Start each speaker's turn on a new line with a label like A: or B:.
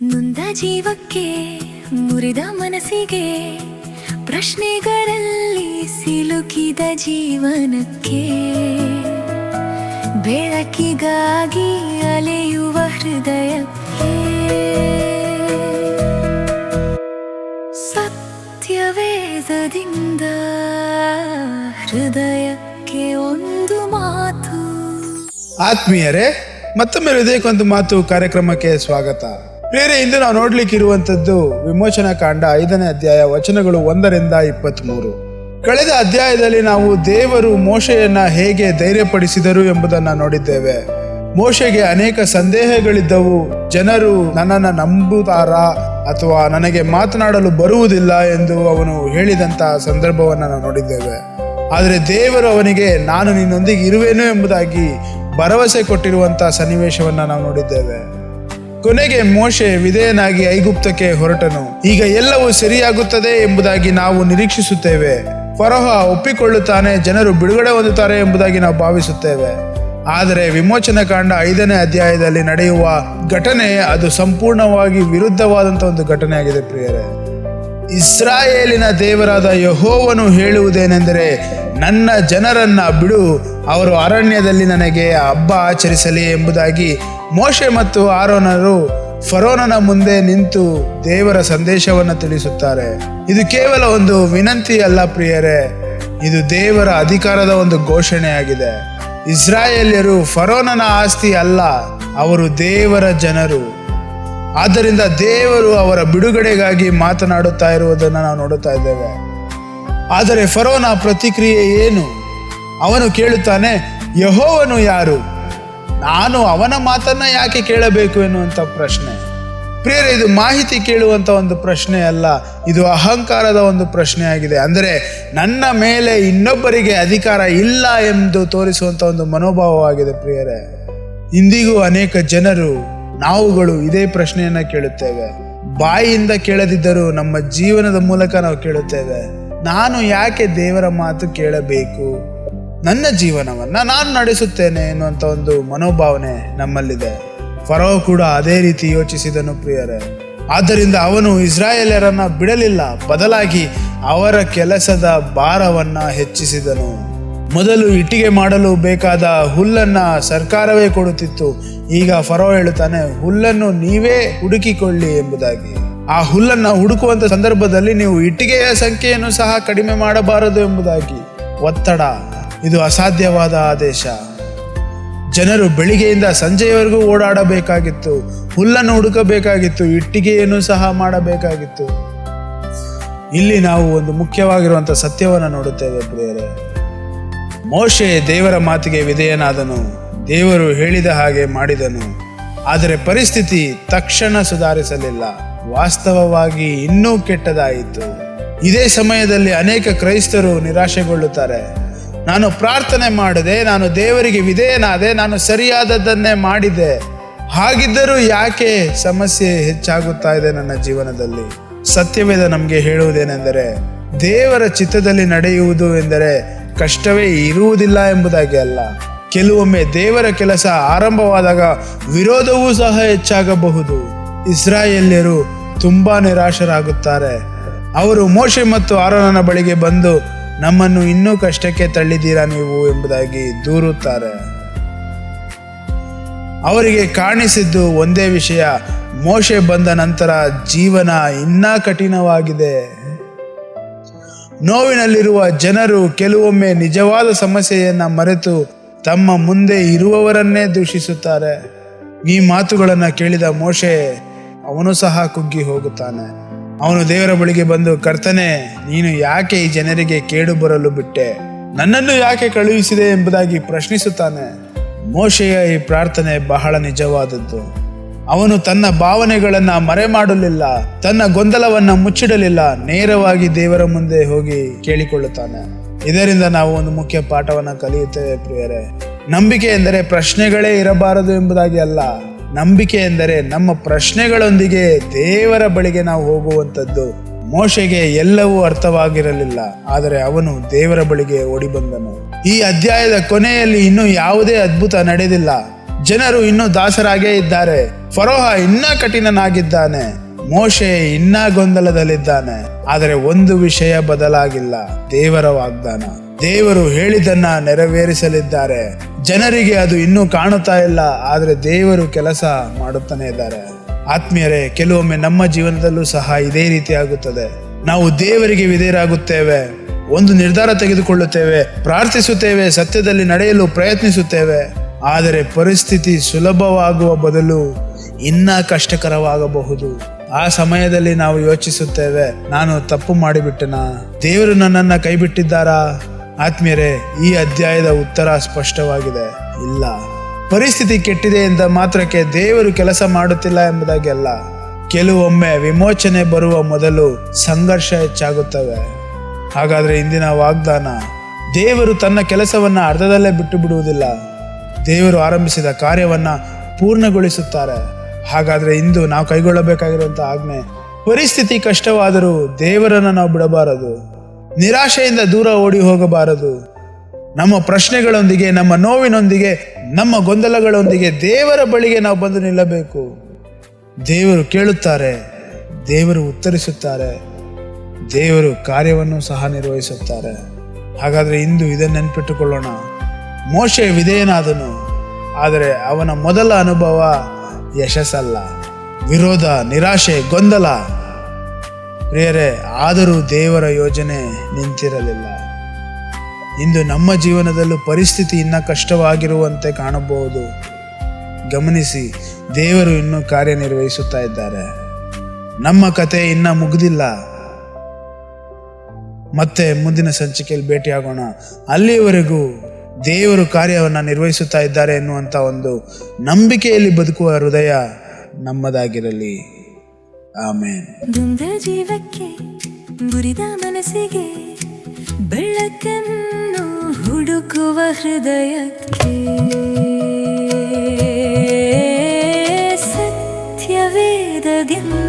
A: ನೊಂದ ಜೀವಕ್ಕೆ ಮುರಿದ ಮನಸ್ಸಿಗೆ ಪ್ರಶ್ನೆಗಳಲ್ಲಿ ಸಿಲುಕಿದ ಜೀವನಕ್ಕೆ ಬೆಳಕಿಗಾಗಿ ಅಲೆಯುವ ಹೃದಯಕ್ಕೆ ಸತ್ಯವೇದದಿಂದ ಹೃದಯಕ್ಕೆ ಒಂದು ಮಾತು.
B: ಆತ್ಮೀಯರೇ, ಮತ್ತೊಮ್ಮೆ ಹೃದಯಕ್ಕೊಂದು ಮಾತು ಕಾರ್ಯಕ್ರಮಕ್ಕೆ ಸ್ವಾಗತ. ಪ್ರಿಯರೇ, ಇಂದು ನಾವು ನೋಡ್ಲಿಕ್ಕಿರುವಂತದ್ದು ವಿಮೋಚನಾ ಕಾಂಡ 5ನೇ ಅಧ್ಯಾಯ ವಚನಗಳು 1ರಿಂದ 23. ಕಳೆದ ಅಧ್ಯಾಯದಲ್ಲಿ ನಾವು ದೇವರು ಮೋಶೆಯನ್ನ ಹೇಗೆ ಧೈರ್ಯಪಡಿಸಿದರು ಎಂಬುದನ್ನು ನೋಡಿದ್ದೇವೆ. ಮೋಶೆಗೆ ಅನೇಕ ಸಂದೇಹಗಳಿದ್ದವು. ಜನರು ನನ್ನನ್ನು ನಂಬುತ್ತಾರಾ ಅಥವಾ ನನಗೆ ಮಾತನಾಡಲು ಬರುವುದಿಲ್ಲ ಎಂದು ಅವನು ಹೇಳಿದಂತ ಸಂದರ್ಭವನ್ನು ನಾವು ನೋಡಿದ್ದೇವೆ. ಆದರೆ ದೇವರು ಅವನಿಗೆ ನಾನು ನಿನ್ನೊಂದಿಗೆ ಇರುವೆನು ಎಂಬುದಾಗಿ ಭರವಸೆ ಕೊಟ್ಟಿರುವಂತಹ ಸನ್ನಿವೇಶವನ್ನ ನಾವು ನೋಡಿದ್ದೇವೆ. ಕೊನೆಗೆ ಮೋಶೆ ವಿಧೇಯನಾಗಿ ಐಗುಪ್ತಕ್ಕೆ ಹೊರಟನು. ಈಗ ಎಲ್ಲವೂ ಸರಿಯಾಗುತ್ತದೆ ಎಂಬುದಾಗಿ ನಾವು ನಿರೀಕ್ಷಿಸುತ್ತೇವೆ. ಫರೋಹ ಒಪ್ಪಿಕೊಳ್ಳುತ್ತಾನೆ, ಜನರು ಬಿಡುಗಡೆ ಹೊಂದುತ್ತಾರೆ ಎಂಬುದಾಗಿ ನಾವು ಭಾವಿಸುತ್ತೇವೆ. ಆದರೆ ವಿಮೋಚನಾ ಕಾಂಡ 5ನೇ ಅಧ್ಯಾಯದಲ್ಲಿ ನಡೆಯುವ ಘಟನೆ ಅದು ಸಂಪೂರ್ಣವಾಗಿ ವಿರುದ್ಧವಾದಂತಹ ಒಂದು ಘಟನೆ ಆಗಿದೆ. ಪ್ರಿಯರೇ, ಇಸ್ರಾಯೇಲಿನ ದೇವರಾದ ಯೆಹೋವನು ಹೇಳುವುದೇನೆಂದರೆ, ನನ್ನ ಜನರನ್ನ ಬಿಡು, ಅವರು ಅರಣ್ಯದಲ್ಲಿ ನನಗೆ ಹಬ್ಬ ಆಚರಿಸಲಿ ಎಂಬುದಾಗಿ ಮೋಶೆ ಮತ್ತು ಆರೋನರು ಫರೋನನ ಮುಂದೆ ನಿಂತು ದೇವರ ಸಂದೇಶವನ್ನು ತಿಳಿಸುತ್ತಾರೆ. ಇದು ಕೇವಲ ಒಂದು ವಿನಂತಿ ಅಲ್ಲ ಪ್ರಿಯರೇ, ಇದು ದೇವರ ಅಧಿಕಾರದ ಒಂದು ಘೋಷಣೆಯಾಗಿದೆ. ಇಸ್ರಾಯೇಲ್ಯರು ಫರೋನನ ಆಸ್ತಿ ಅಲ್ಲ, ಅವರು ದೇವರ ಜನರು. ಆದ್ದರಿಂದ ದೇವರು ಅವರ ಬಿಡುಗಡೆಗಾಗಿ ಮಾತನಾಡುತ್ತಾ ಇರುವುದನ್ನು ನಾವು ನೋಡುತ್ತಾ ಇದ್ದೇವೆ. ಆದರೆ ಫರೋನ ಪ್ರತಿಕ್ರಿಯೆ ಏನು? ಅವನು ಕೇಳುತ್ತಾನೆ, ಯೆಹೋವನು ಯಾರು? ನಾನು ಅವನ ಮಾತನ್ನ ಯಾಕೆ ಕೇಳಬೇಕು ಎನ್ನುವಂಥ ಪ್ರಶ್ನೆ. ಪ್ರಿಯರೇ, ಇದು ಮಾಹಿತಿ ಕೇಳುವಂತ ಒಂದು ಪ್ರಶ್ನೆ ಅಲ್ಲ, ಇದು ಅಹಂಕಾರದ ಒಂದು ಪ್ರಶ್ನೆ ಆಗಿದೆ. ಅಂದರೆ ನನ್ನ ಮೇಲೆ ಇನ್ನೊಬ್ಬರಿಗೆ ಅಧಿಕಾರ ಇಲ್ಲ ಎಂದು ತೋರಿಸುವಂತ ಒಂದು ಮನೋಭಾವವಾಗಿದೆ. ಪ್ರಿಯರೇ, ಇಂದಿಗೂ ಅನೇಕ ಜನರು, ನಾವುಗಳು ಇದೇ ಪ್ರಶ್ನೆಯನ್ನ ಕೇಳುತ್ತೇವೆ. ಬಾಯಿಯಿಂದ ಕೇಳದಿದ್ದರೂ ನಮ್ಮ ಜೀವನದ ಮೂಲಕ ನಾವು ಕೇಳುತ್ತೇವೆ, ನಾನು ಯಾಕೆ ದೇವರ ಮಾತು ಕೇಳಬೇಕು? ನನ್ನ ಜೀವನವನ್ನ ನಾನು ನಡೆಸುತ್ತೇನೆ ಎನ್ನುವಂತ ಒಂದು ಮನೋಭಾವನೆ ನಮ್ಮಲ್ಲಿದೆ. ಫರೋ ಕೂಡ ಅದೇ ರೀತಿ ಯೋಚಿಸಿದನು ಪ್ರಿಯರೇ. ಆದ್ದರಿಂದ ಅವನು ಇಸ್ರಾಯೇಲರನ್ನ ಬಿಡಲಿಲ್ಲ, ಬದಲಾಗಿ ಅವರ ಕೆಲಸದ ಭಾರವನ್ನ ಹೆಚ್ಚಿಸಿದನು. ಮೊದಲು ಇಟ್ಟಿಗೆ ಮಾಡಲು ಬೇಕಾದ ಹುಲ್ಲನ್ನ ಸರ್ಕಾರವೇ ಕೊಡುತ್ತಿತ್ತು. ಈಗ ಫರೋ ಹೇಳುತ್ತಾನೆ, ಹುಲ್ಲನ್ನು ನೀವೇ ಹುಡುಕಿಕೊಳ್ಳಿ ಎಂಬುದಾಗಿ. ಆ ಹುಲ್ಲನ್ನ ಹುಡುಕುವಂತ ಸಂದರ್ಭದಲ್ಲಿ ನೀವು ಇಟ್ಟಿಗೆಯ ಸಂಖ್ಯೆಯನ್ನು ಸಹ ಕಡಿಮೆ ಮಾಡಬಾರದು ಎಂಬುದಾಗಿ ಒತ್ತಡ. ಇದು ಅಸಾಧ್ಯವಾದ ಆದೇಶ. ಜನರು ಬೆಳಿಗ್ಗೆಯಿಂದ ಸಂಜೆಯವರೆಗೂ ಓಡಾಡಬೇಕಾಗಿತ್ತು, ಹುಲ್ಲನ್ನು ಹುಡುಕಬೇಕಾಗಿತ್ತು, ಇಟ್ಟಿಗೆಯನ್ನು ಸಹ ಮಾಡಬೇಕಾಗಿತ್ತು. ಇಲ್ಲಿ ನಾವು ಒಂದು ಮುಖ್ಯವಾಗಿರುವಂತ ಸತ್ಯವನ್ನು ನೋಡುತ್ತೇವೆ ಪ್ರಿಯರೇ. ಮೋಶೆ ದೇವರ ಮಾತಿಗೆ ವಿಧೇಯನಾದನು, ದೇವರು ಹೇಳಿದ ಹಾಗೆ ಮಾಡಿದನು. ಆದರೆ ಪರಿಸ್ಥಿತಿ ತಕ್ಷಣ ಸುಧಾರಿಸಲಿಲ್ಲ, ವಾಸ್ತವವಾಗಿ ಇನ್ನೂ ಕೆಟ್ಟದಾಯಿತು. ಇದೇ ಸಮಯದಲ್ಲಿ ಅನೇಕ ಕ್ರೈಸ್ತರು ನಿರಾಶೆಗೊಳ್ಳುತ್ತಾರೆ. ನಾನು ಪ್ರಾರ್ಥನೆ ಮಾಡಿದೆ, ನಾನು ದೇವರಿಗೆ ವಿಧೇಯನಾದೆ, ನಾನು ಸರಿಯಾದದ್ದನ್ನೇ ಮಾಡಿದೆ, ಹಾಗಿದ್ದರೂ ಯಾಕೆ ಸಮಸ್ಯೆ ಹೆಚ್ಚಾಗುತ್ತಾ ಇದೆ ನನ್ನ ಜೀವನದಲ್ಲಿ? ಸತ್ಯವೇದ ನಮಗೆ ಹೇಳುವುದೇನೆಂದರೆ, ದೇವರ ಚಿತ್ತದಲ್ಲಿ ನಡೆಯುವುದು ಎಂದರೆ ಕಷ್ಟವೇ ಇರುವುದಿಲ್ಲ ಎಂಬುದಾಗಿ ಅಲ್ಲ. ಕೆಲವೊಮ್ಮೆ ದೇವರ ಕೆಲಸ ಆರಂಭವಾದಾಗ ವಿರೋಧವೂ ಸಹ ಹೆಚ್ಚಾಗಬಹುದು. ಇಸ್ರಾಯೇಲ್ಯರು ತುಂಬಾ ನಿರಾಶರಾಗುತ್ತಾರೆ. ಅವರು ಮೋಶೆ ಮತ್ತು ಆರೋನನ ಬಳಿಗೆ ಬಂದು, ನಮ್ಮನ್ನು ಇನ್ನೂ ಕಷ್ಟಕ್ಕೆ ತಳ್ಳಿದ್ದೀರಾ ನೀವು ಎಂಬುದಾಗಿ ದೂರುತ್ತಾರೆ. ಅವರಿಗೆ ಕಾಣಿಸಿದ್ದು ಒಂದೇ ವಿಷಯ, ಮೋಶೆ ಬಂದ ನಂತರ ಜೀವನ ಇನ್ನೂ ಕಠಿಣವಾಗಿದೆ. ನೋವಿನಲ್ಲಿರುವ ಜನರು ಕೆಲವೊಮ್ಮೆ ನಿಜವಾದ ಸಮಸ್ಯೆಯನ್ನ ಮರೆತು ತಮ್ಮ ಮುಂದೆ ಇರುವವರನ್ನೇ ದೂಷಿಸುತ್ತಾರೆ. ಈ ಮಾತುಗಳನ್ನು ಕೇಳಿದ ಮೋಶೆ ಅವನು ಸಹ ಕುಗ್ಗಿ ಹೋಗುತ್ತಾನೆ. ಅವನು ದೇವರ ಬಳಿಗೆ ಬಂದು, ಕರ್ತನೇ, ನೀನು ಯಾಕೆ ಈ ಜನರಿಗೆ ಕೇಡು ಬರಲು ಬಿಟ್ಟೆ? ನನ್ನನ್ನು ಯಾಕೆ ಕಳುಹಿಸಿದೆ ಎಂಬುದಾಗಿ ಪ್ರಶ್ನಿಸುತ್ತಾನೆ. ಮೋಶೆಯ ಈ ಪ್ರಾರ್ಥನೆ ಬಹಳ ನಿಜವಾದದ್ದು. ಅವನು ತನ್ನ ಭಾವನೆಗಳನ್ನ ಮರೆ ಮಾಡಲಿಲ್ಲ, ತನ್ನ ಗೊಂದಲವನ್ನ ಮುಚ್ಚಿಡಲಿಲ್ಲ, ನೇರವಾಗಿ ದೇವರ ಮುಂದೆ ಹೋಗಿ ಕೇಳಿಕೊಳ್ಳುತ್ತಾನೆ. ಇದರಿಂದ ನಾವು ಒಂದು ಮುಖ್ಯ ಪಾಠವನ್ನ ಕಲಿಯುತ್ತೇವೆ ಪ್ರಿಯರೇ. ನಂಬಿಕೆ ಎಂದರೆ ಪ್ರಶ್ನೆಗಳೇ ಇರಬಾರದು ಎಂಬುದಾಗಿ ಅಲ್ಲ. ನಂಬಿಕೆ ಎಂದರೆ ನಮ್ಮ ಪ್ರಶ್ನೆಗಳೊಂದಿಗೆ ದೇವರ ಬಳಿಗೆ ನಾವು ಹೋಗುವಂಥದ್ದು. ಮೋಶೆಗೆ ಎಲ್ಲವೂ ಅರ್ಥವಾಗಿರಲಿಲ್ಲ, ಆದರೆ ಅವನು ದೇವರ ಬಳಿಗೆ ಓಡಿ ಬಂದನು. ಈ ಅಧ್ಯಾಯದ ಕೊನೆಯಲ್ಲಿ ಇನ್ನೂ ಯಾವುದೇ ಅದ್ಭುತ ನಡೆದಿಲ್ಲ. ಜನರು ಇನ್ನೂ ದಾಸರಾಗೇ ಇದ್ದಾರೆ. ಫರೋಹ ಇನ್ನೂ ಕಠಿಣನಾಗಿದ್ದಾನೆ. ಮೋಶೆ ಇನ್ನೂ ಗೊಂದಲದಲ್ಲಿದ್ದಾನೆ. ಆದರೆ ಒಂದು ವಿಷಯ ಬದಲಾಗಿಲ್ಲ, ದೇವರ ವಾಗ್ದಾನ. ದೇವರು ಹೇಳಿದ್ದನ್ನ ನೆರವೇರಿಸಲಿದ್ದಾರೆ. ಜನರಿಗೆ ಅದು ಇನ್ನೂ ಕಾಣುತ್ತಾ ಇಲ್ಲ, ಆದರೆ ದೇವರು ಕೆಲಸ ಮಾಡುತ್ತಾನೆ ಇದ್ದಾರೆ. ಆತ್ಮೀಯರೇ, ಕೆಲವೊಮ್ಮೆ ನಮ್ಮ ಜೀವನದಲ್ಲೂ ಸಹ ಇದೇ ರೀತಿ ಆಗುತ್ತದೆ. ನಾವು ದೇವರಿಗೆ ವಿಧೇಯರಾಗುತ್ತೇವೆ, ಒಂದು ನಿರ್ಧಾರ ತೆಗೆದುಕೊಳ್ಳುತ್ತೇವೆ, ಪ್ರಾರ್ಥಿಸುತ್ತೇವೆ, ಸತ್ಯದಲ್ಲಿ ನಡೆಯಲು ಪ್ರಯತ್ನಿಸುತ್ತೇವೆ. ಆದರೆ ಪರಿಸ್ಥಿತಿ ಸುಲಭವಾಗುವ ಬದಲು ಇನ್ನೂ ಕಷ್ಟಕರವಾಗಬಹುದು. ಆ ಸಮಯದಲ್ಲಿ ನಾವು ಯೋಚಿಸುತ್ತೇವೆ, ನಾನು ತಪ್ಪು ಮಾಡಿಬಿಟ್ಟೆನಾ? ದೇವರು ನನ್ನನ್ನು ಕೈ ಬಿಟ್ಟಿದ್ದಾರಾ? ಆತ್ಮೀಯರೇ, ಈ ಅಧ್ಯಾಯದ ಉತ್ತರ ಸ್ಪಷ್ಟವಾಗಿದೆ, ಇಲ್ಲ. ಪರಿಸ್ಥಿತಿ ಕೆಟ್ಟಿದೆ ಎಂದ ಮಾತ್ರಕ್ಕೆ ದೇವರು ಕೆಲಸ ಮಾಡುತ್ತಿಲ್ಲ ಎಂಬುದಾಗಿ ಅಲ್ಲ. ಕೆಲವೊಮ್ಮೆ ವಿಮೋಚನೆ ಬರುವ ಮೊದಲು ಸಂಘರ್ಷ ಹೆಚ್ಚಾಗುತ್ತವೆ. ಹಾಗಾದ್ರೆ ಇಂದಿನ ವಾಗ್ದಾನ, ದೇವರು ತನ್ನ ಕೆಲಸವನ್ನ ಅರ್ಧದಲ್ಲೇ ಬಿಟ್ಟು ಬಿಡುವುದಿಲ್ಲ. ದೇವರು ಆರಂಭಿಸಿದ ಕಾರ್ಯವನ್ನ ಪೂರ್ಣಗೊಳಿಸುತ್ತಾರೆ. ಹಾಗಾದ್ರೆ ಇಂದು ನಾವು ಕೈಗೊಳ್ಳಬೇಕಾಗಿರುವಂತಹ ಆಜ್ಞೆ, ಪರಿಸ್ಥಿತಿ ಕಷ್ಟವಾದರೂ ದೇವರನ್ನ ನಾವು ಬಿಡಬಾರದು. ನಿರಾಶೆಯಿಂದ ದೂರ ಓಡಿ ಹೋಗಬಾರದು. ನಮ್ಮ ಪ್ರಶ್ನೆಗಳೊಂದಿಗೆ, ನಮ್ಮ ನೋವಿನೊಂದಿಗೆ, ನಮ್ಮ ಗೊಂದಲಗಳೊಂದಿಗೆ ದೇವರ ಬಳಿಗೆ ನಾವು ಬಂದು ನಿಲ್ಲಬೇಕು. ದೇವರು ಕೇಳುತ್ತಾರೆ, ದೇವರು ಉತ್ತರಿಸುತ್ತಾರೆ, ದೇವರು ಕಾರ್ಯವನ್ನು ಸಹ ನಿರ್ವಹಿಸುತ್ತಾರೆ. ಹಾಗಾದರೆ ಇಂದು ಇದನ್ನು ನೆನಪಿಟ್ಟುಕೊಳ್ಳೋಣ. ಮೋಶೆ ವಿಧೇಯನಾದನು, ಆದರೆ ಅವನ ಮೊದಲ ಅನುಭವ ಯಶಸ್ಸಲ್ಲ, ವಿರೋಧ, ನಿರಾಶೆ, ಗೊಂದಲ. ಪ್ರಿಯರೇ, ಆದರೂ ದೇವರ ಯೋಜನೆ ನಿಂತಿರಲಿಲ್ಲ. ಇಂದು ನಮ್ಮ ಜೀವನದಲ್ಲೂ ಪರಿಸ್ಥಿತಿ ಇನ್ನೂ ಕಷ್ಟವಾಗಿರುವಂತೆ ಕಾಣಬಹುದು. ಗಮನಿಸಿ, ದೇವರು ಇನ್ನೂ ಕಾರ್ಯನಿರ್ವಹಿಸುತ್ತಾ ಇದ್ದಾರೆ. ನಮ್ಮ ಕತೆ ಇನ್ನೂ ಮುಗಿದಿಲ್ಲ. ಮತ್ತೆ ಮುಂದಿನ ಸಂಚಿಕೆಯಲ್ಲಿ ಭೇಟಿಯಾಗೋಣ. ಅಲ್ಲಿಯವರೆಗೂ ದೇವರು ಕಾರ್ಯವನ್ನು ನಿರ್ವಹಿಸುತ್ತಾ ಇದ್ದಾರೆ ಎನ್ನುವಂಥ ಒಂದು ನಂಬಿಕೆಯಲ್ಲಿ ಬದುಕುವ ಹೃದಯ ನಮ್ಮದಾಗಿರಲಿ. ಆಮೇನ್.
A: ದುಂದ ಜೀವಕ್ಕೆ, ಮುರಿದ ಮನಸ್ಸಿಗೆ ಬೆಳಕನ್ನು ಹುಡುಕುವ ಹೃದಯಕ್ಕೆ ಸತ್ಯವೇದದಿಂದ